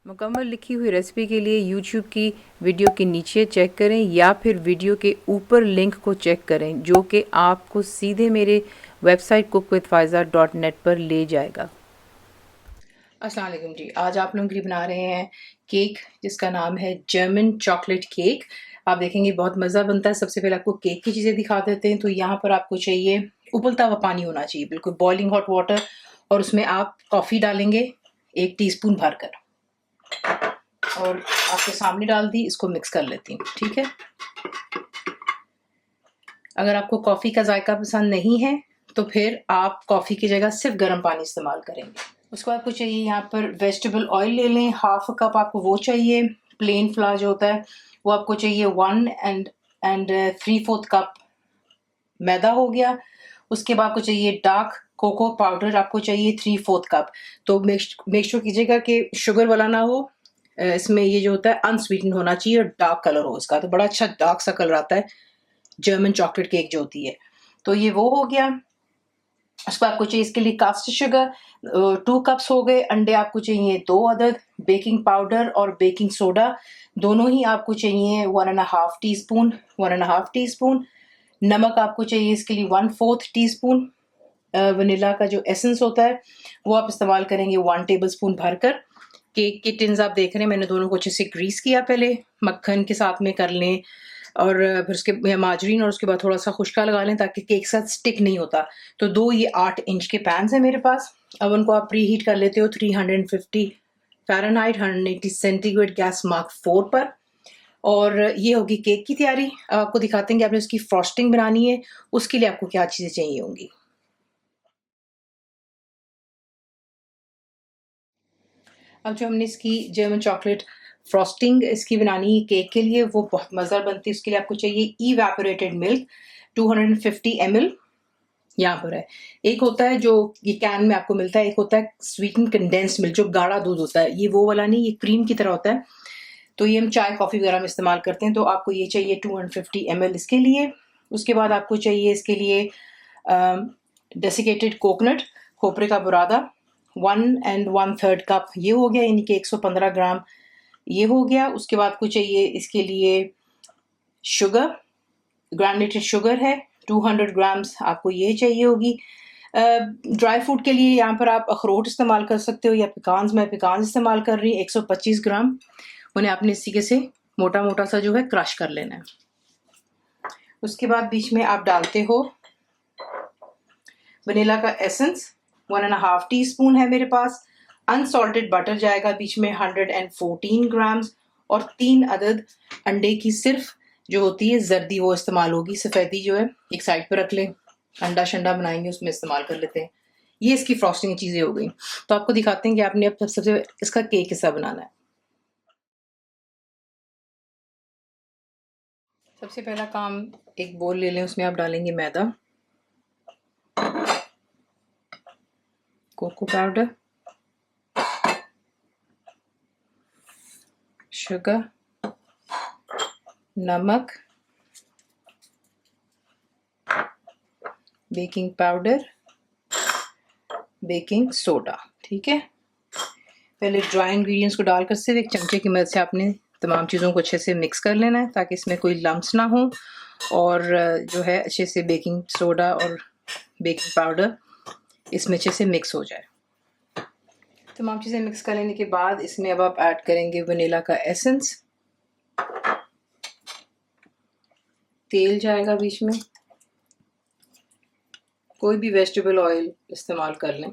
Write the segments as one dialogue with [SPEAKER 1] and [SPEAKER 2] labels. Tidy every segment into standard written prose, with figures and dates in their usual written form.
[SPEAKER 1] मुकम्मल लिखी हुई रेसिपी के लिए यूट्यूब की वीडियो के नीचे चेक करें या फिर वीडियो के ऊपर लिंक को चेक करें जो कि आपको सीधे मेरे वेबसाइट cook-with-faiza.net पर ले जाएगा। अस्सलाम वालेकुम जी, आज आप लोगों के लिए बना रहे हैं केक जिसका नाम है जर्मन चॉकलेट केक। आप देखेंगे बहुत मज़ा बनता है। सबसे पहले आपको केक की चीज़ें दिखा देते हैं। तो यहाँ पर आपको चाहिए उबलता हुआ पानी होना चाहिए, बिल्कुल बॉइलिंग हॉट वाटर, और उसमें आप कॉफ़ी डालेंगे 1 टीस्पून भरकर, और आपके सामने डाल दी। इसको मिक्स कर लेती हूँ, ठीक है। अगर आपको कॉफ़ी का जायका पसंद नहीं है तो फिर आप कॉफ़ी की जगह सिर्फ गर्म पानी इस्तेमाल करेंगे। उसको आपको चाहिए यहाँ पर वेजिटेबल ऑयल ले लें, 1/2 कप आपको वो चाहिए। प्लेन फ्लावर जो होता है वो आपको चाहिए 1 एंड 3/4 कप मैदा हो गया। उसके बाद आपको चाहिए डार्क कोको पाउडर, आपको चाहिए 3/4 कप। तो मेक श्योर कीजिएगा कि शुगर वाला ना हो, इसमें ये जो होता है अनस्वीटेंड होना चाहिए और डार्क कलर हो इसका, तो बड़ा अच्छा डार्क सा कलर आता है जर्मन चॉकलेट केक जो होती है। तो ये वो हो गया। उसको आपको चाहिए इसके लिए कास्ट शुगर 2 कप्स हो गए। अंडे आपको चाहिए 2 अदद। बेकिंग पाउडर और बेकिंग सोडा दोनों ही आपको चाहिए 1.5 टीस्पून। 1.5 टीस्पून नमक आपको चाहिए इसके लिए 1/4 टीस्पून। वनीला का जो एसेंस होता है वो आप इस्तेमाल करेंगे 1 टेबलस्पून भरकर। केक के टिन्स आप देख रहे हैं, मैंने दोनों को अच्छे से ग्रीस किया, पहले मक्खन के साथ में कर लें और फिर उसके मार्जरीन, और उसके बाद थोड़ा सा खुश्का लगा लें ताकि केक साथ स्टिक नहीं होता। तो 2 ये 8 इंच के पैन्स हैं मेरे पास। अवन को आप प्री हीट कर लेते हो 350 फ़ारेनहाइट 180 सेंटीग्रेड गैस मार्क 4 पर। और ये होगी केक की तैयारी। आपको दिखाते हैं कि आपने उसकी फ्रॉस्टिंग बनानी है, उसके लिए आपको क्या चीज़ें चाहिए होंगी। अब जो हमने इसकी जर्मन चॉकलेट फ्रॉस्टिंग इसकी बनानी है केक के लिए, वो बहुत मज़ेदार बनती है। उसके लिए आपको चाहिए इवेपोरेटेड मिल्क 250 ml यहाँ पर है। एक होता है जो ये कैन में आपको मिलता है, एक होता है स्वीटेंड कंडेंस्ड मिल्क जो गाढ़ा दूध होता है। ये वो वाला नहीं, ये क्रीम की तरह होता है। तो ये हम चाय कॉफ़ी वगैरह में इस्तेमाल करते हैं। तो आपको ये चाहिए 250 ml इसके लिए। उसके बाद आपको चाहिए इसके लिए डेसिकेटेड कोकोनट, खोपरे का बुरादा 1 1/3 कप, ये हो गया, यानी कि 115 ग्राम ये हो गया। उसके बाद आपको चाहिए इसके लिए शुगर, ग्रैनुलेटेड शुगर है 200 ग्राम्स, आपको ये चाहिए होगी। ड्राई फ्रूट के लिए यहाँ पर आप अखरोट इस्तेमाल कर सकते हो या पिकान्स, मैं पिकान्स इस्तेमाल कर रही हूँ 125 ग्राम। उन्हें आपने इस तरीके से मोटा मोटा सा जो है क्रश कर लेना है। उसके बाद बीच में आप डालते हो वनीला का एसेंस 1.5 टीस्पून है मेरे पास। अनसॉल्टेड बटर जाएगा बीच में 114 ग्राम्स, और 3 अदद अंडे की सिर्फ जो होती है जर्दी वो इस्तेमाल होगी। सफ़ेदी जो है एक साइड पर रख लें, अंडा शंडा बनाएंगे उसमें इस्तेमाल कर लेते हैं। ये इसकी फ्रॉस्टिंग चीज़ें हो गई। तो आपको दिखाते हैं कि आपने अब सबसे इसका केक कैसा बनाना है। सबसे पहला काम, एक बोल ले लें, उसमें आप डालेंगे मैदा, कोको पाउडर, शुगर, नमक, बेकिंग पाउडर, बेकिंग सोडा, ठीक है। पहले ड्राई इंग्रेडिएंट्स को डालकर सिर्फ एक चमचे की मदद से आपने तमाम चीज़ों को अच्छे से मिक्स कर लेना है ताकि इसमें कोई लम्प्स ना हो, और जो है अच्छे से बेकिंग सोडा और बेकिंग पाउडर इसमें अच्छे से मिक्स हो जाए। तमाम चीज़ें मिक्स कर लेने के बाद इसमें अब आप ऐड करेंगे वनीला का एसेंस, तेल जाएगा बीच में, कोई भी वेजिटेबल ऑयल इस्तेमाल कर लें,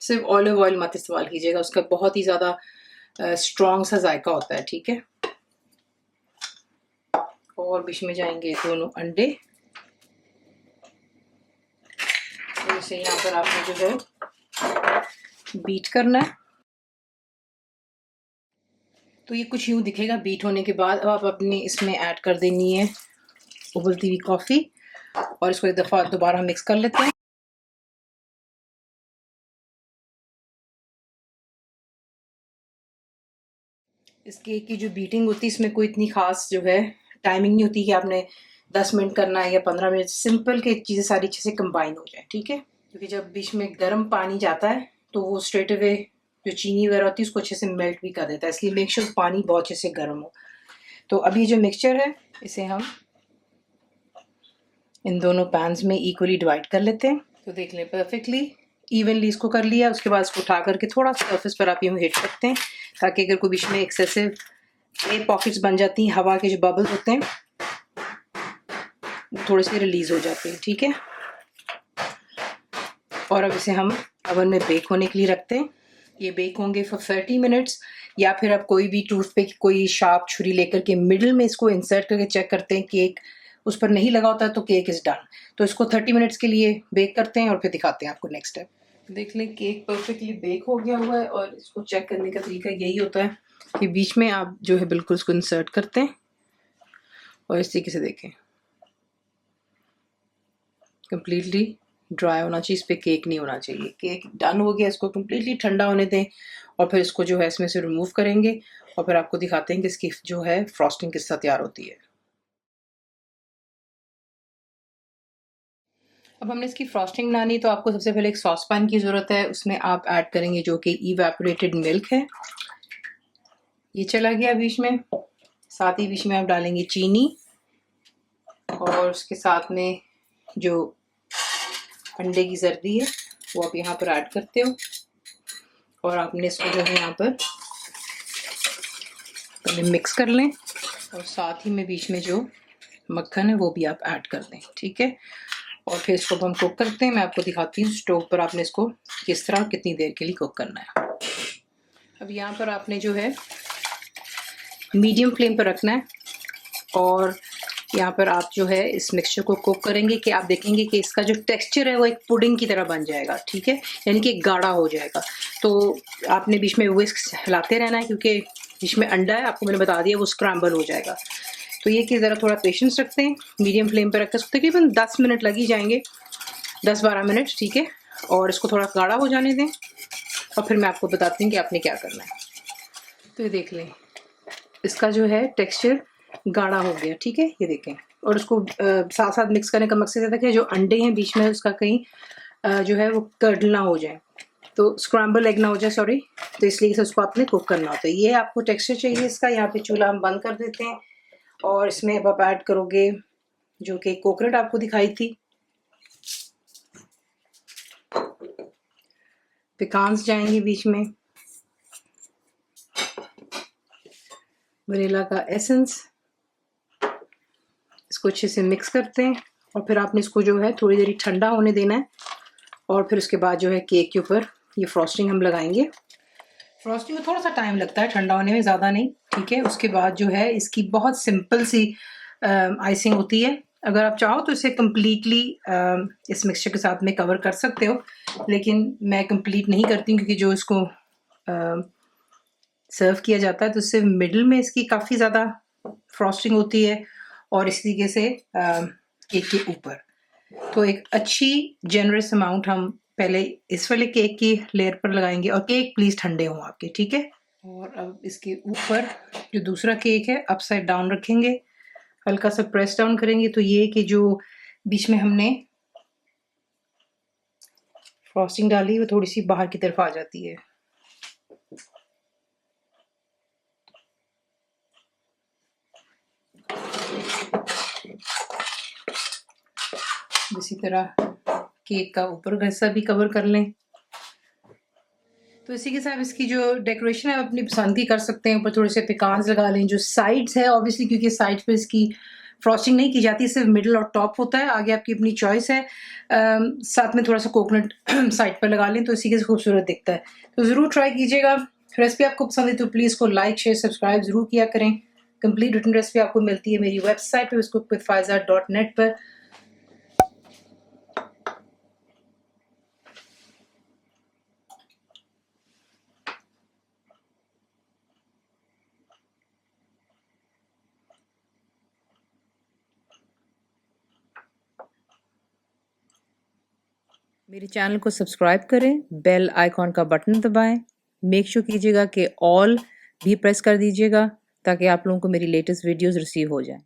[SPEAKER 1] सिर्फ ऑलिव ऑयल मत इस्तेमाल कीजिएगा, उसका बहुत ही ज़्यादा स्ट्रॉन्ग सा जायका होता है, ठीक है। और बीच में जाएंगे दोनों अंडे, इसे यहाँ पर आपने जो है बीट करना है। तो ये कुछ यूँ दिखेगा बीट होने के बाद। अब आप अपने इसमें ऐड कर देनी है उबलती हुई कॉफ़ी, और इसको एक दफ़ा दोबारा मिक्स कर लेते हैं। इस केक की जो बीटिंग होती है इसमें कोई इतनी ख़ास जो है टाइमिंग नहीं होती कि आपने 10 मिनट करना है या 15 मिनट। सिंपल के चीज़ें सारी अच्छे से कंबाइन हो जाए, ठीक है। क्योंकि जब बीच में गर्म पानी जाता है तो वो स्ट्रेट अवे जो चीनी वगैरह होती है उसको अच्छे से मेल्ट भी कर देता है, इसलिए मेक श्योर पानी बहुत अच्छे से गर्म हो। तो अब ये जो मिक्सचर है इसे हम इन दोनों पैन्स में इक्वली डिवाइड कर लेते हैं। तो देख लें परफेक्टली इवनली इसको कर लिया। उसके बाद इसको उठा करके थोड़ा सा सरफेस पर आप यूँ हिट सकते हैं, ताकि अगर कोई बीच में एक्सेसिव एयर पॉकेट्स बन जाती हैं, हवा के जो बबल्स होते हैं थोड़े से रिलीज हो जाते हैं। ठीक है, और अब इसे हम ओवन में बेक होने के लिए रखते हैं। ये बेक होंगे फॉर 30 मिनट्स, या फिर आप कोई भी टूथपिक कोई शार्प छुरी लेकर के मिडिल में इसको इंसर्ट करके चेक करते हैं केक उस पर नहीं लगा होता तो केक इज़ डन। तो इसको 30 मिनट्स के लिए बेक करते हैं और फिर दिखाते हैं आपको नेक्स्ट स्टेप। देख लें केक परफेक्टली बेक हो गया हुआ है, और इसको चेक करने का तरीका यही होता है कि बीच में आप जो है बिल्कुल इसको इंसर्ट करते हैं और इस तरीके से देखें कम्प्लीटली ड्राई होना चाहिए, इस पर केक नहीं होना चाहिए। केक डन हो गया, इसको कम्प्लीटली ठंडा होने दें और फिर इसको जो है इसमें से रिमूव करेंगे और फिर आपको दिखाते हैं कि इसकी जो है फ्रॉस्टिंग किस तरह तैयार होती है। अब हमने इसकी फ्रॉस्टिंग बनानी, तो आपको सबसे पहले एक सॉस पैन की ज़रूरत है। उसमें आप ऐड करेंगे जो कि इवेपोरेटेड मिल्क है, ये चला गया बीच में। साथ ही बीच में आप डालेंगे चीनी और उसके साथ में जो अंडे की जर्दी है वो आप यहाँ पर ऐड करते हो, और आपने इसको जो है यहाँ पर पहले मिक्स कर लें, और साथ ही में बीच में जो मक्खन है वो भी आप ऐड कर दें। ठीक है, और फिर इसको हम कुक करते हैं। मैं आपको दिखाती हूँ स्टोव पर आपने इसको किस तरह कितनी देर के लिए कुक करना है। अब यहाँ पर आपने जो है मीडियम फ्लेम पर रखना है, और यहाँ पर आप जो है इस मिक्सचर को कुक करेंगे कि आप देखेंगे कि इसका जो टेक्सचर है वो एक पुडिंग की तरह बन जाएगा। ठीक है, यानी कि गाढ़ा हो जाएगा। तो आपने बीच में विस्क हिलाते रहना है, क्योंकि बीच में अंडा है, आपको मैंने बता दिया, वो स्क्रैम्बल हो जाएगा। तो ये कि ज़रा थोड़ा पेशेंस रखते हैं, मीडियम फ्लेम पर रखते हैं। तकरीबन 10 मिनट लग ही जाएंगे, 10-12 मिनट। ठीक है, और इसको थोड़ा गाढ़ा हो जाने दें और फिर मैं आपको बताती हूँ कि आपने क्या करना है। तो ये देख लें इसका जो है टेक्सचर गाढ़ा हो गया। ठीक है, ये देखें, और उसको साथ साथ मिक्स करने का मकसद था कि जो अंडे हैं बीच में उसका कहीं जो है वो कर्डल ना हो जाए, तो स्क्रैम्बल एग ना हो जाए, सॉरी। तो इसलिए से उसको आपने कुक करना होता है। ये आपको टेक्सचर चाहिए इसका। यहाँ पे चूल्हा हम बंद कर देते हैं, और इसमें अब आप ऐड करोगे जो कि कोकोनट आपको दिखाई थी, पिकान्स जाएंगे बीच में, वनीला का एसेंस। इसको अच्छे से मिक्स करते हैं, और फिर आपने इसको जो है थोड़ी देर ठंडा होने देना है, और फिर उसके बाद जो है केक के ऊपर ये फ्रॉस्टिंग हम लगाएंगे। फ्रॉस्टिंग में थोड़ा सा टाइम लगता है, ठंडा होने में, ज़्यादा नहीं। ठीक है, उसके बाद जो है इसकी बहुत सिंपल सी आइसिंग होती है। अगर आप चाहो तो इसे कम्प्लीटली इस मिक्सचर के साथ में कवर कर सकते हो, लेकिन मैं कम्प्लीट नहीं करती हूँ, क्योंकि जो इसको सर्व किया जाता है तो इससे मिडिल में इसकी काफ़ी ज़्यादा फ्रॉस्टिंग होती है, और इस तरीके से केक के ऊपर। तो एक अच्छी जेनरस अमाउंट हम पहले इस वाले केक की लेयर पर लगाएंगे, और केक प्लीज़ ठंडे हों आपके। ठीक है, और अब इसके ऊपर जो दूसरा केक है अपसाइड डाउन रखेंगे, हल्का सा प्रेस डाउन करेंगे, तो ये कि जो बीच में हमने फ्रॉस्टिंग डाली वो थोड़ी सी बाहर की तरफ आ जाती है। इसी तरह केक का ऊपर का हिस्सा भी कवर कर लें। तो इसी के साथ इसकी जो डेकोरेशन है आप अपनी पसंद की कर सकते हैं। ऊपर थोड़े से पिकान्स लगा लें। जो साइड्स है ऑब्वियसली, क्योंकि साइड्स पे इसकी फ्रॉस्टिंग नहीं की जाती, सिर्फ मिडिल और टॉप होता है, आगे आपकी अपनी चॉइस है। साथ में थोड़ा सा कोकोनट साइड पर लगा लें, तो इसी के खूबसूरत दिखता है। तो ज़रूर ट्राई कीजिएगा। रेसिपी आपको पसंद है तो प्लीज़ को लाइक शेयर सब्सक्राइब ज़रूर किया करें। कंप्लीट रिटन रेसिपी आपको मिलती है मेरी वेबसाइट पर, cookWithFaiza.net पर। मेरे चैनल को सब्सक्राइब करें, बेल आइकॉन का बटन दबाएं, मेक श्योर कीजिएगा कि ऑल भी प्रेस कर दीजिएगा, ताकि आप लोगों को मेरी लेटेस्ट वीडियोस रिसीव हो जाएं।